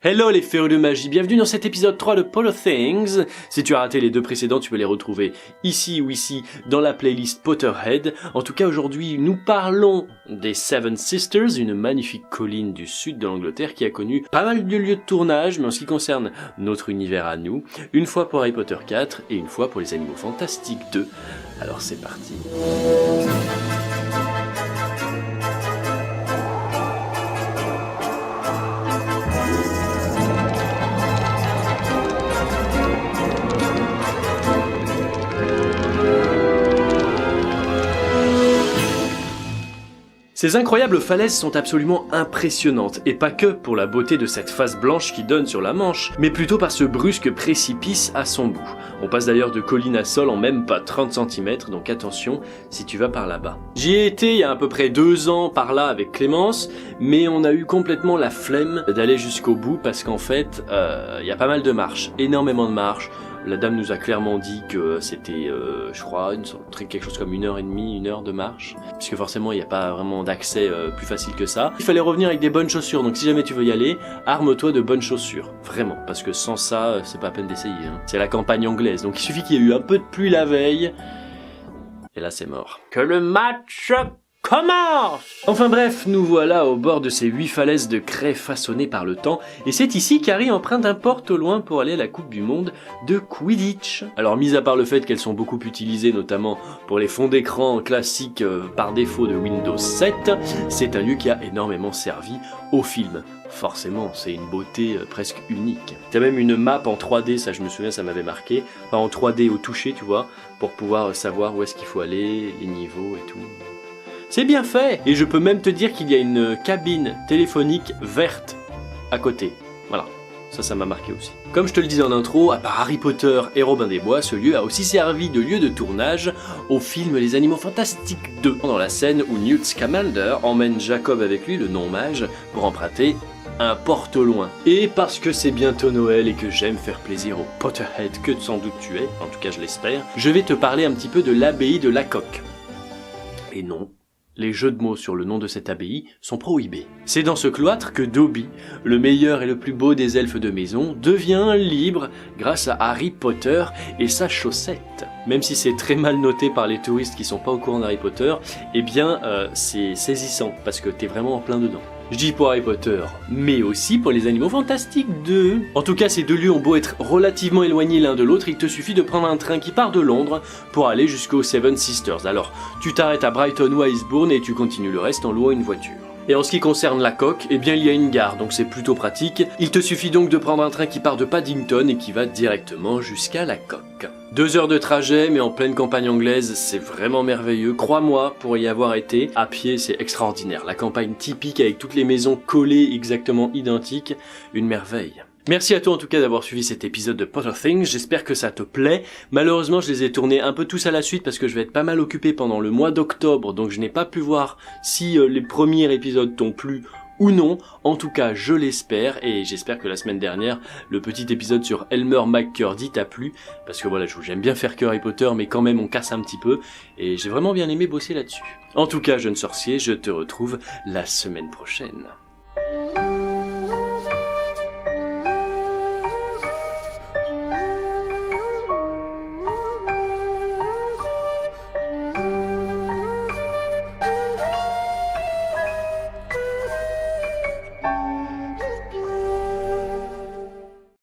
Hello les férus de magie, bienvenue dans cet épisode 3 de Potter Things. Si tu as raté les deux précédents, tu peux les retrouver ici ou ici dans la playlist Potterhead. En tout cas aujourd'hui, nous parlons des Seven Sisters, une magnifique colline du sud de l'Angleterre qui a connu pas mal de lieux de tournage, mais en ce qui concerne notre univers à nous, une fois pour Harry Potter 4 et une fois pour les Animaux Fantastiques 2. Alors c'est parti. Ces incroyables falaises sont absolument impressionnantes, et pas que pour la beauté de cette face blanche qui donne sur la Manche, mais plutôt par ce brusque précipice à son bout. On passe d'ailleurs de colline à sol en même pas 30 cm, donc attention si tu vas par là-bas. J'y ai été il y a à peu près 2 ans par là avec Clémence, mais on a eu complètement la flemme d'aller jusqu'au bout parce qu'en fait, il y a pas mal de marches, énormément de marches. La dame nous a clairement dit que c'était, je crois, quelque chose comme 1h30, 1 heure de marche. Puisque forcément, il n'y a pas vraiment d'accès plus facile que ça. Il fallait revenir avec des bonnes chaussures. Donc si jamais tu veux y aller, arme-toi de bonnes chaussures. Vraiment. Parce que sans ça, c'est pas la peine d'essayer. Hein. C'est la campagne anglaise. Donc il suffit qu'il y ait eu un peu de pluie la veille. Et là, c'est mort. Que le match commence! Enfin bref, nous voilà au bord de ces 8 falaises de craie façonnées par le temps, et c'est ici qu'Harry emprunte un porte au loin pour aller à la Coupe du Monde de Quidditch. Alors mis à part le fait qu'elles sont beaucoup utilisées, notamment pour les fonds d'écran classiques par défaut de Windows 7, c'est un lieu qui a énormément servi au film. Forcément, c'est une beauté presque unique. T'as même une map en 3D, ça je me souviens, ça m'avait marqué, enfin en 3D au toucher, tu vois, pour pouvoir savoir où est-ce qu'il faut aller, les niveaux et tout. C'est bien fait! Et je peux même te dire qu'il y a une cabine téléphonique verte à côté. Voilà, ça m'a marqué aussi. Comme je te le disais en intro, à part Harry Potter et Robin des Bois, ce lieu a aussi servi de lieu de tournage au film Les Animaux Fantastiques 2, dans la scène où Newt Scamander emmène Jacob avec lui, le non-mage, pour emprunter un porte au loin. Et parce que c'est bientôt Noël et que j'aime faire plaisir aux Potterhead que sans doute tu es, en tout cas je l'espère, je vais te parler un petit peu de l'abbaye de Lacock. Et non, les jeux de mots sur le nom de cette abbaye sont prohibés. C'est dans ce cloître que Dobby, le meilleur et le plus beau des elfes de maison, devient libre grâce à Harry Potter et sa chaussette. Même si c'est très mal noté par les touristes qui sont pas au courant d'Harry Potter, eh bien c'est saisissant parce que t'es vraiment en plein dedans. Je dis pour Harry Potter, mais aussi pour les Animaux Fantastiques 2. En tout cas, ces deux lieux ont beau être relativement éloignés l'un de l'autre, il te suffit de prendre un train qui part de Londres pour aller jusqu'aux Seven Sisters. Alors, tu t'arrêtes à Brighton ou à Eastbourne et tu continues le reste en louant une voiture. Et en ce qui concerne Lacock, eh bien il y a une gare, donc c'est plutôt pratique. Il te suffit donc de prendre un train qui part de Paddington et qui va directement jusqu'à Lacock. 2 heures de trajet, mais en pleine campagne anglaise, c'est vraiment merveilleux. Crois-moi, pour y avoir été, à pied, c'est extraordinaire. La campagne typique avec toutes les maisons collées exactement identiques, une merveille. Merci à toi en tout cas d'avoir suivi cet épisode de Potter Things, j'espère que ça te plaît. Malheureusement je les ai tournés un peu tous à la suite parce que je vais être pas mal occupé pendant le mois d'octobre, donc je n'ai pas pu voir si les premiers épisodes t'ont plu ou non. En tout cas je l'espère, et j'espère que la semaine dernière le petit épisode sur Elmer McCurdy t'a plu, parce que voilà, j'aime bien faire que Harry Potter mais quand même on casse un petit peu, et j'ai vraiment bien aimé bosser là-dessus. En tout cas jeune sorcier, je te retrouve la semaine prochaine.